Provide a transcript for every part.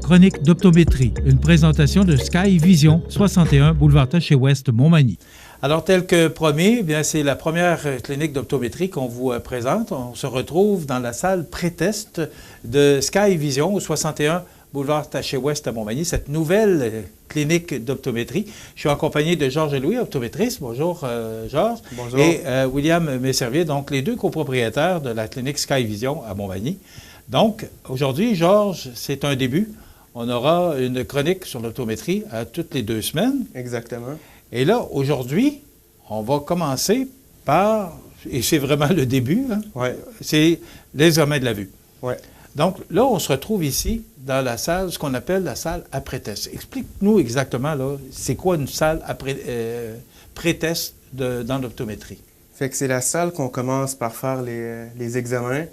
chronique d'optométrie, une présentation de Sky Vision, 61 boulevard Taché-Ouest, Montmagny. Alors, tel que promis, bien, c'est la première clinique d'optométrie qu'on vous présente. On se retrouve dans la salle pré-test de Sky Vision, au 61 boulevard Taché-Ouest à Montmagny, cette nouvelle clinique d'optométrie. Je suis accompagné de Georges et Louis, optométriste. Bonjour, Georges. Bonjour. Et William Messervier, donc les deux copropriétaires de la clinique Sky Vision à Montmagny. Donc, aujourd'hui, Georges, c'est un début. On aura une chronique sur l'optométrie à toutes les 2 semaines. Exactement. Et là, aujourd'hui, on va commencer par, et c'est vraiment le début, hein, Ouais. c'est l'examen de la vue. Ouais. Donc là, on se retrouve ici dans la salle, ce qu'on appelle la salle après-test. Explique-nous exactement, là, c'est quoi une salle pré-test dans l'optométrie? Fait que c'est la salle qu'on commence par faire les examens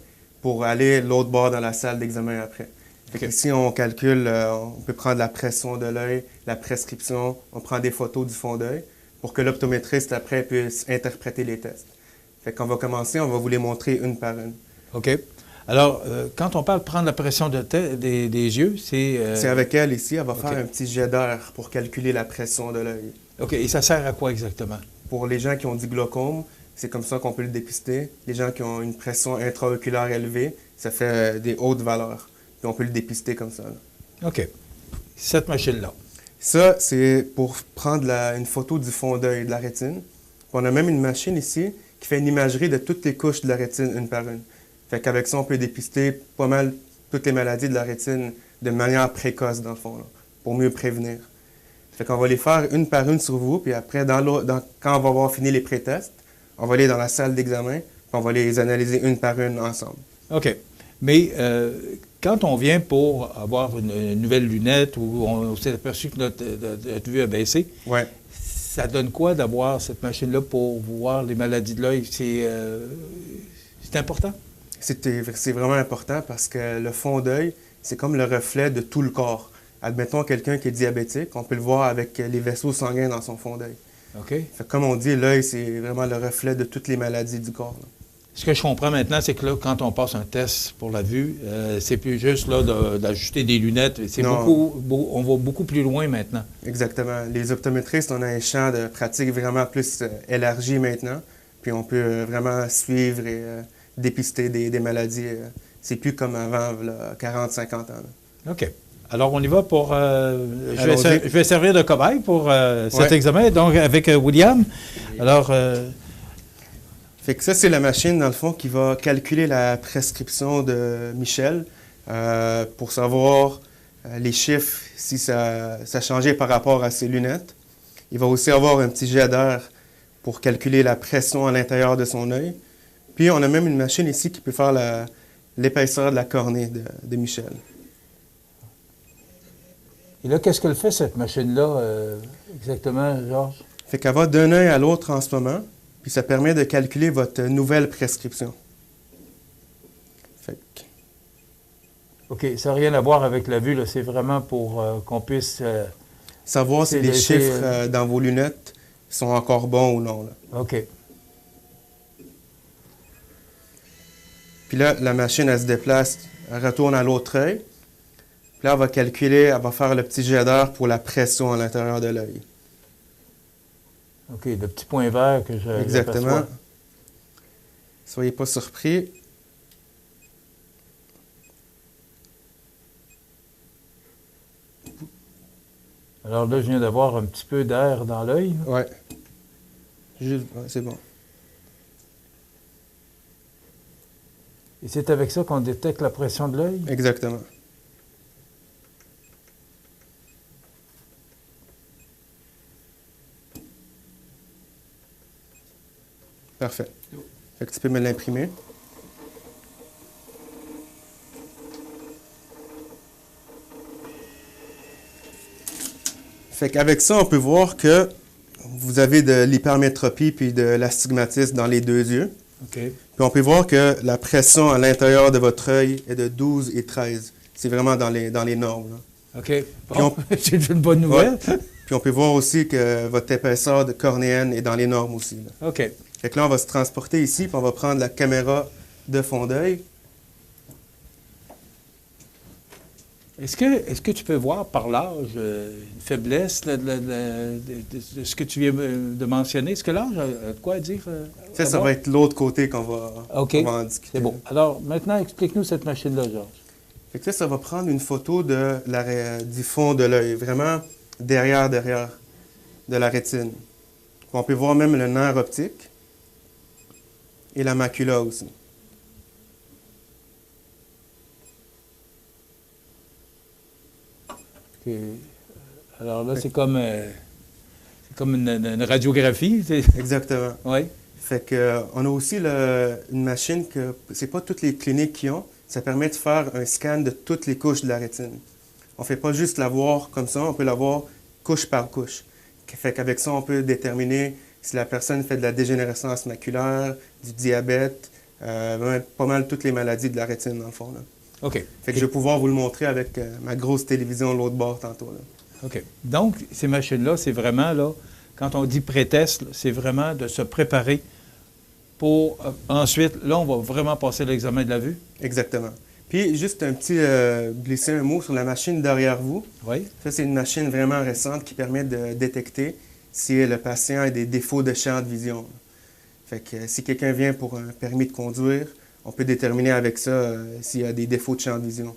pour aller l'autre bord dans la salle d'examen après. Fait que ici, on calcule, on peut prendre la pression de l'œil, la prescription, on prend des photos du fond d'œil pour que l'optométriste, après, puisse interpréter les tests. Fait qu'on va commencer, on va vous les montrer une par une. OK. Alors, quand on parle de prendre la pression des yeux, c'est... C'est avec elle ici, elle va faire un petit jet d'air pour calculer la pression de l'œil. OK. Et ça sert à quoi exactement? Pour les gens qui ont du glaucome, c'est comme ça qu'on peut le dépister. Les gens qui ont une pression intraoculaire élevée, ça fait des hautes valeurs. Puis on peut le dépister comme ça. Là. OK. Cette machine-là. Ça, c'est pour prendre une photo du fond d'œil de la rétine. Puis on a même une machine ici qui fait une imagerie de toutes les couches de la rétine, une par une. Fait qu'avec ça, on peut dépister pas mal toutes les maladies de la rétine de manière précoce, dans le fond, là, pour mieux prévenir. Fait qu'on va les faire une par une sur vous, puis après, quand on va avoir fini les pré-tests, on va aller dans la salle d'examen, puis on va les analyser une par une ensemble. OK. Mais quand on vient pour avoir une nouvelle lunette ou on s'est aperçu que notre vue a baissé, ouais. Ça donne quoi d'avoir cette machine-là pour voir les maladies de l'œil? C'est important? C'est vraiment important parce que le fond d'œil, c'est comme le reflet de tout le corps. Admettons quelqu'un qui est diabétique, on peut le voir avec les vaisseaux sanguins dans son fond d'œil. OK. Fait, comme on dit, l'œil, c'est vraiment le reflet de toutes les maladies du corps. Là. Ce que je comprends maintenant, c'est que là, quand on passe un test pour la vue, c'est plus juste là d'ajuster des lunettes. On va beaucoup plus loin maintenant. Exactement. Les optométristes, on a un champ de pratique vraiment plus élargi maintenant. Puis on peut vraiment suivre et dépister des maladies. C'est plus comme avant, 40-50 ans. Là. OK. Alors, on y va pour... je vais servir de cobaye pour cet examen, donc avec William. Alors... Fait que ça, c'est la machine, dans le fond, qui va calculer la prescription de Michel pour savoir les chiffres, si ça a changé par rapport à ses lunettes. Il va aussi avoir un petit jet d'air pour calculer la pression à l'intérieur de son œil. Puis, on a même une machine ici qui peut faire l'épaisseur de la cornée de Michel. Et là, qu'est-ce qu'elle fait, cette machine-là, exactement, Georges? Fait qu'elle va d'un œil à l'autre en ce moment. Puis ça permet de calculer votre nouvelle prescription. Fait que... OK, ça n'a rien à voir avec la vue, là. C'est vraiment pour qu'on puisse... savoir si les chiffres dans vos lunettes sont encore bons ou non. Là. OK. Puis là, la machine, elle se déplace, elle retourne à l'autre œil. Puis là, elle va calculer, elle va faire le petit jet d'air pour la pression à l'intérieur de l'œil. OK, le petit point vert que je... Exactement. Soyez pas surpris. Alors là, je viens d'avoir un petit peu d'air dans l'œil. Oui. C'est bon. Et c'est avec ça qu'on détecte la pression de l'œil? Exactement. Parfait. Fait que tu peux me l'imprimer. Fait qu'avec ça, on peut voir que vous avez de l'hypermétropie puis de l'astigmatisme dans les deux yeux. OK. Puis on peut voir que la pression à l'intérieur de votre œil est de 12 et 13. C'est vraiment dans les normes. Là. OK. Bon, c'est une bonne nouvelle. Ouais. Puis on peut voir aussi que votre épaisseur de cornéenne est dans les normes aussi. Là. OK. Fait que là, on va se transporter ici, puis on va prendre la caméra de fond d'œil. Est-ce que tu peux voir par l'âge une faiblesse de ce que tu viens de mentionner? Est-ce que l'âge a de quoi dire? Ça va être l'autre côté qu'on va en discuter. C'est bon. Alors, maintenant, explique-nous cette machine-là, Georges. Fait que ça va prendre une photo du fond de l'œil, vraiment derrière de la rétine. On peut voir même le nerf optique et la macula aussi. Alors là, c'est comme une radiographie. Exactement. Oui. Fait que, on a aussi une machine que c'est pas toutes les cliniques qui ont. Ça permet de faire un scan de toutes les couches de la rétine. On ne fait pas juste la voir comme ça, on peut la voir couche par couche. Fait qu'avec ça, on peut déterminer si la personne fait de la dégénérescence maculaire, du diabète, pas mal toutes les maladies de la rétine, dans le fond. Là. OK. Fait que je vais pouvoir vous le montrer avec ma grosse télévision de l'autre bord tantôt. Là. OK. Donc, ces machines-là, c'est vraiment, là, quand on dit pré-test, c'est vraiment de se préparer pour ensuite, là, on va vraiment passer l'examen de la vue. Exactement. Puis, juste un petit, glisser un mot sur la machine derrière vous. Oui. Ça, c'est une machine vraiment récente qui permet de détecter si le patient a des défauts de champ de vision. Fait que si quelqu'un vient pour un permis de conduire, on peut déterminer avec ça s'il y a des défauts de champ de vision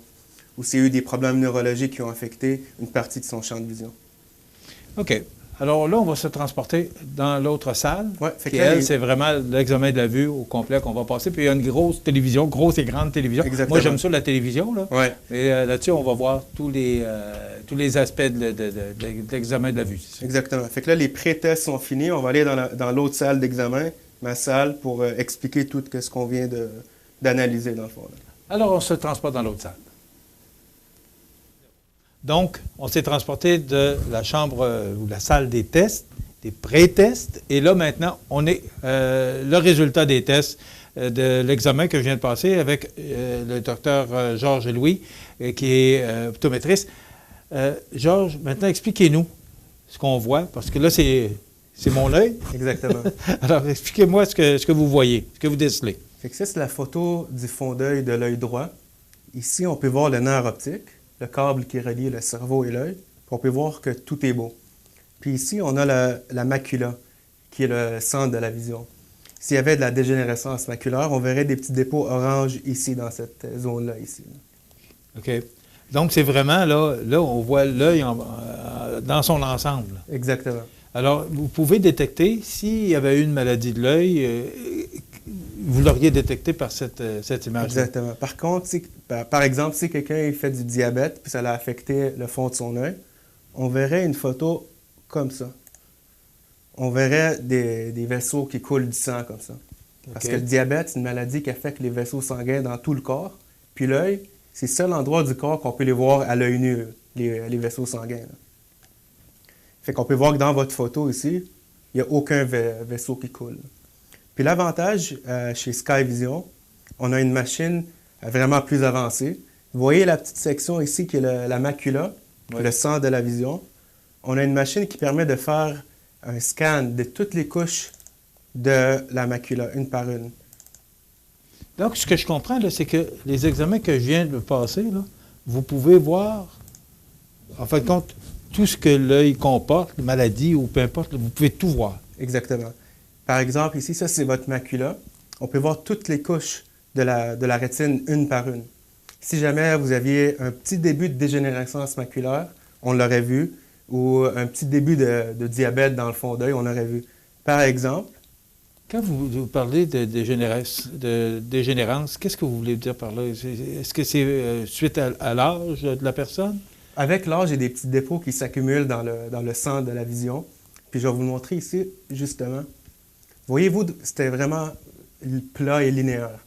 ou s'il y a eu des problèmes neurologiques qui ont affecté une partie de son champ de vision. OK. Alors là, on va se transporter dans l'autre salle. Oui. Qui, elle, c'est vraiment l'examen de la vue au complet qu'on va passer. Puis il y a une grosse télévision, grosse et grande télévision. Exactement. Moi, j'aime ça, la télévision. Là. Ouais. Et là-dessus, on va voir tous les aspects de l'examen de la vue. Exactement. Fait que là, les pré-tests sont finis. On va aller dans l'autre salle d'examen, ma salle, pour expliquer tout ce qu'on vient d'analyser, dans le fond. Là. Alors, on se transporte dans l'autre salle. Donc, on s'est transporté de la chambre ou la salle des tests, des pré-tests, et là, maintenant, on est le résultat des tests de l'examen que je viens de passer avec le docteur Georges Louis, qui est optométriste. Georges, maintenant, expliquez-nous ce qu'on voit, parce que là, c'est mon œil. Exactement. Alors, expliquez-moi ce que vous voyez, ce que vous décelez. Fait que ça, c'est la photo du fond d'œil de l'œil droit. Ici, on peut voir le nerf optique, le câble qui relie le cerveau et l'œil. On peut voir que tout est beau. Puis ici, on a la macula, qui est le centre de la vision. S'il y avait de la dégénérescence maculaire, on verrait des petits dépôts orange ici, dans cette zone-là, ici. OK. Donc, c'est vraiment, là, on voit l'œil dans son ensemble. Exactement. Alors, vous pouvez détecter, s'il y avait eu une maladie de l'œil, vous l'auriez détecté par cette image. Exactement. Par contre, par exemple, si quelqu'un fait du diabète puis ça l'a affecté le fond de son œil, on verrait une photo comme ça. On verrait des vaisseaux qui coulent du sang comme ça. Parce que le diabète, c'est une maladie qui affecte les vaisseaux sanguins dans tout le corps. Puis l'œil, c'est le seul endroit du corps qu'on peut les voir à l'œil nu, les vaisseaux sanguins. Là. Fait qu'on peut voir que dans votre photo ici, il n'y a aucun vaisseau qui coule. Puis l'avantage chez Sky Vision, on a une machine vraiment plus avancée. Vous voyez la petite section ici qui est la macula, oui. Le centre de la vision. On a une machine qui permet de faire un scan de toutes les couches de la macula, une par une. Donc, ce que je comprends, c'est que les examens que je viens de passer, là, vous pouvez voir, en fin de compte, tout ce que l'œil comporte, les maladies ou peu importe, vous pouvez tout voir. Exactement. Par exemple, ici, ça, c'est votre macula. On peut voir toutes les couches de la rétine une par une. Si jamais vous aviez un petit début de dégénérescence maculaire, on l'aurait vu, ou un petit début de diabète dans le fond d'œil, on l'aurait vu. Par exemple... Quand vous parlez de dégénérance, qu'est-ce que vous voulez dire par là? Est-ce que c'est suite à l'âge de la personne? Avec l'âge, il y a des petits dépôts qui s'accumulent dans le centre de la vision. Puis je vais vous le montrer ici, justement. Voyez-vous, c'était vraiment plat et linéaire.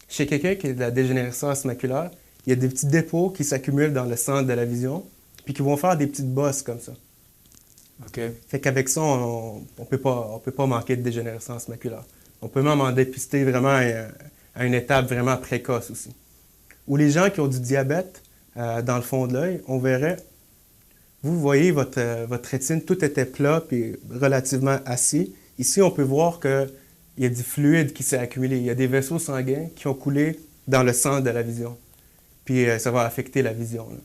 Chez quelqu'un qui a de la dégénérescence maculaire, il y a des petits dépôts qui s'accumulent dans le centre de la vision, puis qui vont faire des petites bosses comme ça. OK. Fait qu'avec ça, on peut pas manquer de dégénérescence maculaire. On peut même en dépister vraiment à une étape vraiment précoce aussi. Ou les gens qui ont du diabète dans le fond de l'œil, on verrait, vous voyez votre rétine, tout était plat puis relativement assis. Ici, on peut voir qu'il y a du fluide qui s'est accumulé. Il y a des vaisseaux sanguins qui ont coulé dans le centre de la vision. Puis ça va affecter la vision. Là.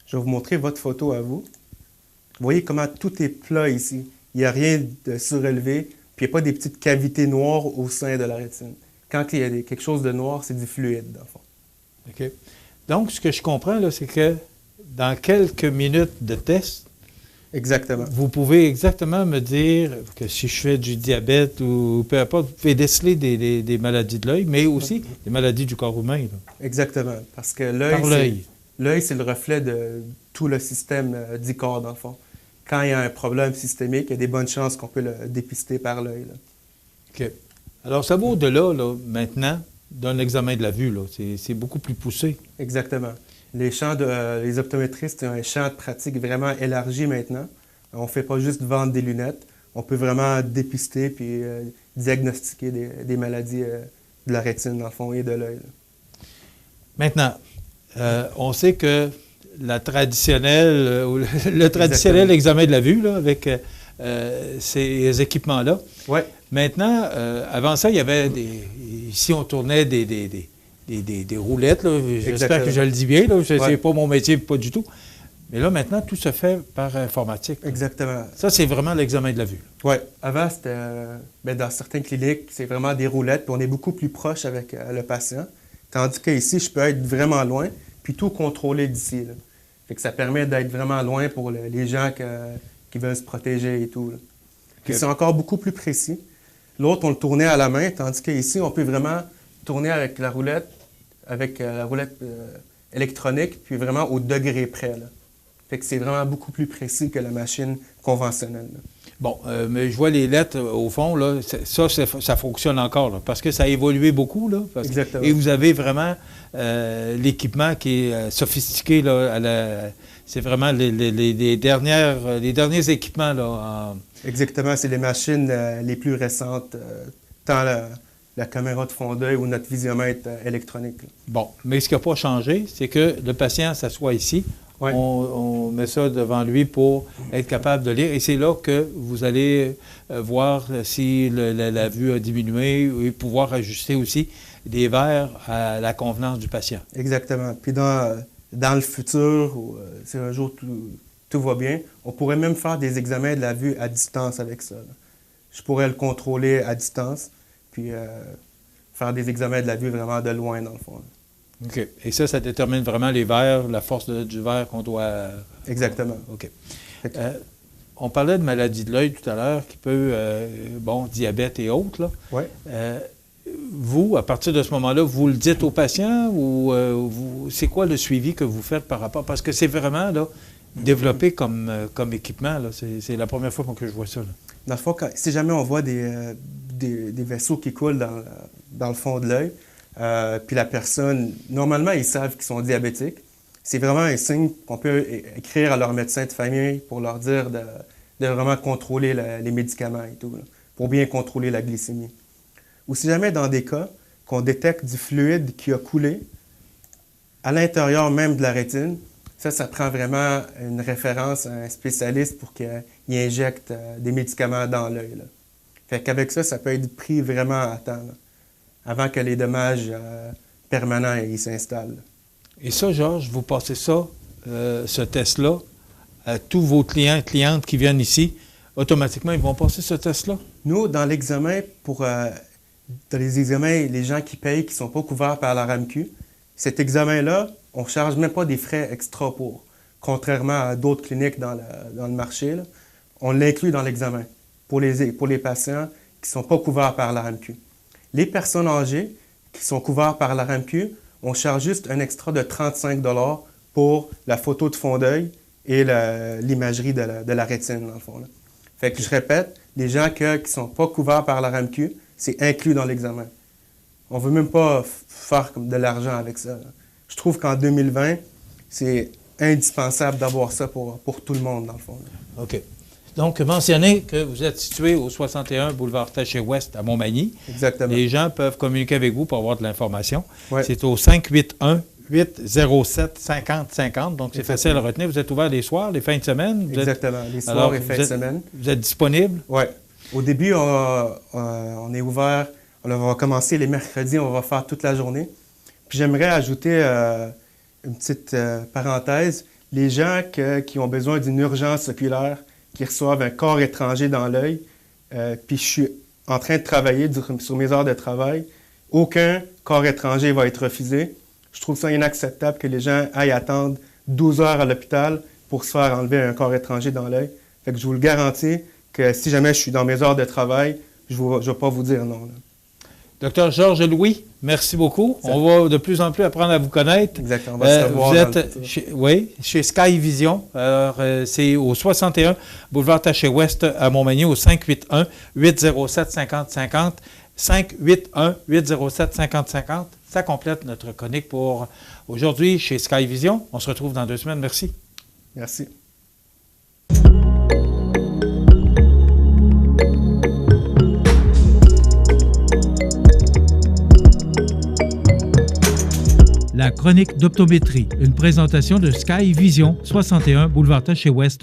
Je vais vous montrer votre photo à vous. Vous voyez comment tout est plat ici. Il n'y a rien de surélevé, puis il n'y a pas des petites cavités noires au sein de la rétine. Quand il y a quelque chose de noir, c'est du fluide, dans le fond. OK. Donc, ce que je comprends, là, c'est que dans quelques minutes de test, exactement. Vous pouvez exactement me dire que si je fais du diabète ou peu importe, vous pouvez déceler des maladies de l'œil, mais aussi des maladies du corps humain. Là. Exactement. Parce que l'œil, c'est le reflet de tout le système du corps, dans le fond. Quand il y a un problème systémique, il y a des bonnes chances qu'on peut le dépister par l'œil. OK. Alors, ça va au-delà, là, maintenant, d'un examen de la vue. Là. C'est beaucoup plus poussé. Exactement. Les optométristes ont un champ de pratique vraiment élargi maintenant. On ne fait pas juste vendre des lunettes. On peut vraiment dépister puis diagnostiquer des maladies de la rétine, dans le fond, et de l'œil. Maintenant, on sait que le traditionnel examen de la vue, là, avec ces équipements-là. Ouais. Maintenant, avant ça, il y avait ici, on tournait des roulettes. J'espère que je le dis bien. Ce n'est pas mon métier, pas du tout. Mais là, maintenant, tout se fait par informatique. Exactement. Ça, c'est vraiment l'examen de la vue. Oui. Avant, c'était dans certaines cliniques, c'est vraiment des roulettes, puis on est beaucoup plus proche avec le patient. Tandis qu'ici, je peux être vraiment loin, puis tout contrôler d'ici. Fait que ça permet d'être vraiment loin pour les gens qui veulent se protéger et tout. Puis c'est encore beaucoup plus précis. L'autre, on le tournait à la main, tandis qu'ici, on peut vraiment tourner avec la roulette électronique, puis vraiment au degré près. Là. Fait que c'est vraiment beaucoup plus précis que la machine conventionnelle. Là. Bon, mais je vois les lettres au fond, là, ça fonctionne encore, là, parce que ça a évolué beaucoup. Là, exactement. Et vous avez vraiment l'équipement qui est sophistiqué. Là, c'est vraiment les derniers équipements. Là, Exactement, c'est les machines les plus récentes, tant la caméra de fond d'œil ou notre visiomètre électronique. Là. Bon, mais ce qui n'a pas changé, c'est que le patient s'assoit ici. Ouais. On met ça devant lui pour être capable de lire. Et c'est là que vous allez voir si la vue a diminué et pouvoir ajuster aussi des verres à la convenance du patient. Exactement. Puis dans le futur, si un jour tout va bien, on pourrait même faire des examens de la vue à distance avec ça. Là. Je pourrais le contrôler à distance, puis faire des examens de la vue vraiment de loin, dans le fond. Là. OK. Et ça détermine vraiment les verres, la force du verre qu'on doit... Exactement. OK. On parlait de maladie de l'œil tout à l'heure, qui peut, diabète et autres, là. Oui. Vous, à partir de ce moment-là, vous le dites aux patients ou c'est quoi le suivi que vous faites par rapport... Parce que c'est vraiment, là, développé comme équipement, là. C'est la première fois que je vois ça, là. Dans le fond, si jamais on voit des vaisseaux qui coulent dans le fond de l'œil, puis la personne, normalement, ils savent qu'ils sont diabétiques. C'est vraiment un signe qu'on peut écrire à leur médecin de famille pour leur dire de vraiment contrôler les médicaments et tout, là, pour bien contrôler la glycémie. Ou si jamais dans des cas qu'on détecte du fluide qui a coulé à l'intérieur même de la rétine, ça prend vraiment une référence à un spécialiste pour qu'il injecte des médicaments dans l'œil. Là. Fait qu'avec ça peut être pris vraiment à temps, là, avant que les dommages permanents s'installent. Et ça, Georges, vous passez ça, ce test-là, à tous vos clients et clientes qui viennent ici, automatiquement, ils vont passer ce test-là? Nous, dans l'examen, dans les examens, les gens qui payent, qui ne sont pas couverts par la RAMQ, cet examen-là, on ne charge même pas des frais extra pour. Contrairement à d'autres cliniques dans le marché, là, on l'inclut dans l'examen pour les patients qui ne sont pas couverts par la RAMQ. Les personnes âgées qui sont couvertes par la RAMQ, on charge juste un extra de 35 $ pour la photo de fond d'œil et l'imagerie de la rétine, dans le fond. Là. Fait que je répète, les gens qui ne sont pas couverts par la RAMQ, c'est inclus dans l'examen. On ne veut même pas faire comme de l'argent avec ça. Là. Je trouve qu'en 2020, c'est indispensable d'avoir ça pour tout le monde, dans le fond. Là. OK. Donc, mentionnez que vous êtes situé au 61 boulevard Taché-Ouest à Montmagny. Exactement. Les gens peuvent communiquer avec vous pour avoir de l'information. Ouais. C'est au 581-807-5050. Donc, c'est facile à retenir. Vous êtes ouvert les soirs, les fins de semaine? Exactement, les soirs et fins de semaine. Vous êtes disponible? Oui. Au début, on est ouvert. On va commencer les mercredis, on va faire toute la journée. Puis j'aimerais ajouter une petite parenthèse. les gens qui ont besoin d'une urgence oculaire, qui reçoivent un corps étranger dans l'œil, puis je suis en train de travailler sur mes heures de travail, aucun corps étranger va être refusé. Je trouve ça inacceptable que les gens aillent attendre 12 heures à l'hôpital pour se faire enlever un corps étranger dans l'œil. Fait que je vous le garantis que si jamais je suis dans mes heures de travail, je ne vais pas vous dire non. Là. Docteur Georges Louis, merci beaucoup. On va de plus en plus apprendre à vous connaître. Exactement. On va se revoir vous êtes chez Sky Vision. Alors, c'est au 61 boulevard Taché-Ouest à Montmagny, au 581-807-5050. 581-807-5050. Ça complète notre chronique pour aujourd'hui chez Sky Vision. On se retrouve dans 2 semaines. Merci. Merci. La chronique d'optométrie, une présentation de Sky Vision, 61 boulevard Taché-Ouest.